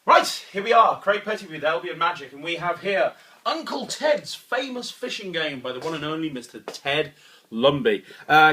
Right, here we are, Craig Petty with Albion Magic, and we have here Uncle Ted's famous fishing game by the one and only Mr. Ted Lumby.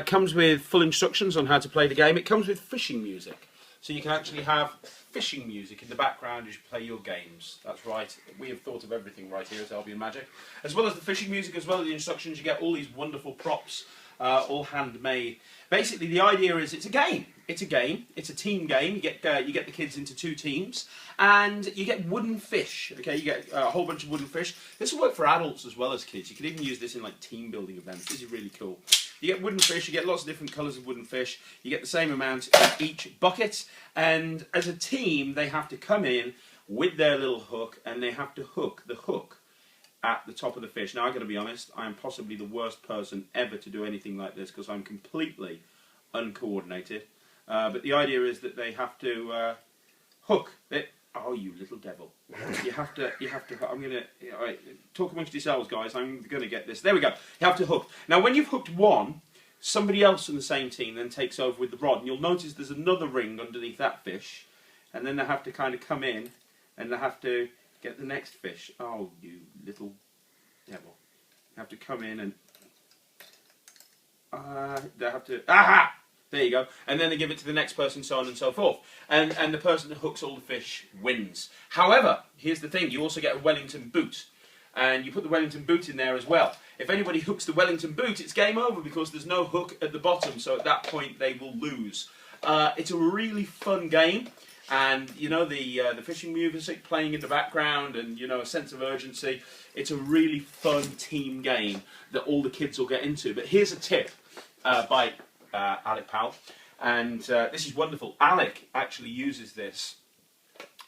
Comes with full instructions on how to play the game. It comes with fishing music, so you can actually have fishing music in the background as you play your games. That's right, we have thought of everything right here at Albion Magic. As well as the fishing music, as well as the instructions, you get all these wonderful props, all handmade. Basically, the idea is it's a game. It's a game. It's a team game. You get the kids into two teams, and you get wooden fish. Okay, you get a whole bunch of wooden fish. This will work for adults as well as kids. You can even use this in like team building events. This is really cool. You get wooden fish. You get lots of different colours of wooden fish. You get the same amount in each bucket, and as a team, they have to come in with their little hook, and they have to hook the hook at the top of the fish. Now, I've got to be honest, I am possibly the worst person ever to do anything like this because I'm completely uncoordinated. But the idea is that they have to hook it. Oh, you little devil! You have to. I'm gonna talk amongst yourselves, guys. I'm gonna get this. There we go. You have to hook. Now, when you've hooked one, somebody else in the same team then takes over with the rod, and you'll notice there's another ring underneath that fish, and then they have to kind of come in, and they have to get the next fish. Oh, you little devil! You have to come in and they have to. Aha! There you go. And then they give it to the next person, so on and so forth. And the person that hooks all the fish wins. However, here's the thing. You also get a Wellington boot. And you put the Wellington boot in there as well. If anybody hooks the Wellington boot, it's game over because there's no hook at the bottom. So at that point, they will lose. It's a really fun game. And, you know, the fishing music playing in the background and, you know, a sense of urgency. It's a really fun team game that all the kids will get into. But here's a tip by Alec Powell, and this is wonderful. Alec actually uses this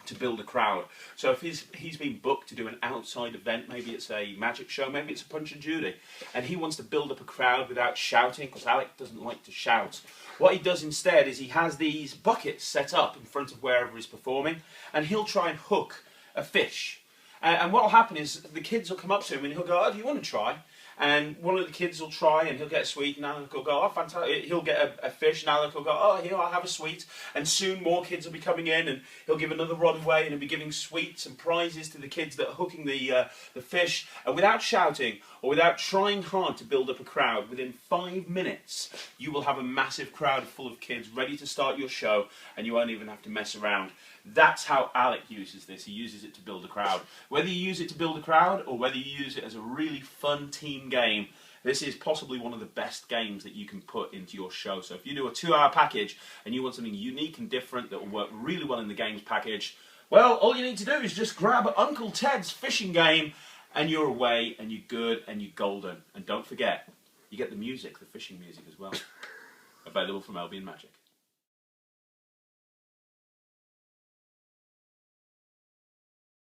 to build a crowd. So if he's been booked to do an outside event, maybe it's a magic show, maybe it's a Punch and Judy, and he wants to build up a crowd without shouting, because Alec doesn't like to shout. What he does instead is he has these buckets set up in front of wherever he's performing, and he'll try and hook a fish. And what will happen is the kids will come up to him and he'll go, "Oh, do you want to try?" And one of the kids will try and he'll get a sweet, and Alec will go, "Oh, fantastic." He'll get a fish, and Alec will go, "Oh, here, I'll have a sweet." And soon more kids will be coming in, and he'll give another rod away, and he'll be giving sweets and prizes to the kids that are hooking the fish. And without shouting or without trying hard to build up a crowd, within 5 minutes, you will have a massive crowd full of kids ready to start your show, and you won't even have to mess around. That's how Alec uses this. He uses it to build a crowd. Whether you use it to build a crowd or whether you use it as a really fun team game, this is possibly one of the best games that you can put into your show. So if you do a 2-hour package and you want something unique and different that will work really well in the games package, well, all you need to do is just grab Uncle Ted's fishing game and you're away and you're good and you're golden. And don't forget, you get the music, the fishing music as well. Available from Albion Magic.